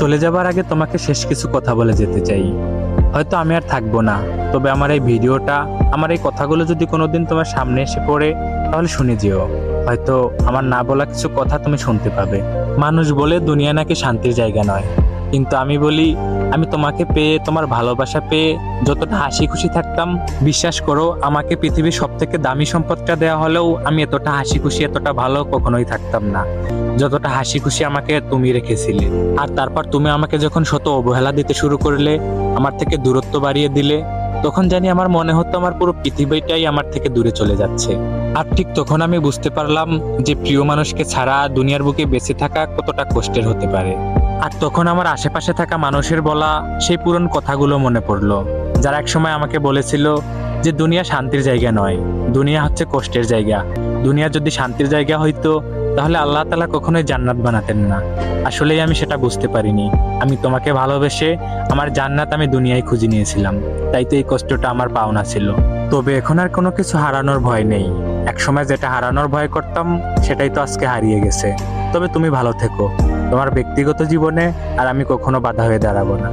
চলে যাবার আগে তোমাকে শেষ কিছু কথা বলে যেতে চাই। হয়তো আমি আর থাকবো না, তবে আমার এই ভিডিওটা, আমার এই কথাগুলো যদি কোনোদিন তোমার সামনে এসে পড়ে, তাহলে শুনে যেও। হয়তো আমার না বলা কিছু কথা তুমি শুনতে পাবে। মানুষ বলে দুনিয়া নাকি শান্তির জায়গা নয়, কিন্তু আমি বলি, আমি তোমাকে পেয়ে, তোমার ভালোবাসা পেয়ে যতটা হাসি খুশি থাকতাম, বিশ্বাস করো আমাকে পৃথিবীর সব থেকে দামি সম্পদটা দেওয়া হলেও আমি এতটা হাসি খুশি, এতটা ভালো কখনোই থাকতাম না যতটা হাসি খুশি আমাকে তুমি রেখেছিলে। আর তারপর তুমি আমাকে যখন শত অবহেলা দিতে শুরু করলে, আমার থেকে দূরত্ব বাড়িয়ে দিলে, তখন জানি আমার মনে হতো আমার পুরো পৃথিবীটাই আমার থেকে দূরে চলে যাচ্ছে। আর ঠিক তখন আমি বুঝতে পারলাম যে প্রিয় মানুষকে ছাড়া দুনিয়ার বুকে বেঁচে থাকা কতটা কষ্টের হতে পারে। আর তখন আমার আশেপাশে থাকা মানুষের বলা সেই পুরনো কথাগুলো মনে পড়লো, যারা একসময় আমাকে বলেছিল যে দুনিয়া শান্তির জায়গা নয়, দুনিয়া হচ্ছে কষ্টের জায়গা। দুনিয়া যদি শান্তির জায়গা হইতো, তাহলে আল্লাহ তাআলা কখনোই জান্নাত বানাতেন না। আসলেই আমি সেটা বুঝতে পারিনি। আমি তোমাকে ভালোবেসে আমার জান্নাত আমি দুনিয়ায় খুঁজে নিয়েছিলাম, তাই তো এই কষ্টটা আমার পাওনা ছিল। তবে এখন আর কোনো কিছু হারানোর ভয় নেই। একসময় যেটা হারানোর ভয় করতাম, সেটাই তো আজকে হারিয়ে গেছে। তবে তুমি ভালো থেকো তোমার ব্যক্তিগত জীবনে, আর আমি কখনো বাধা হয়ে দাঁড়াবো না।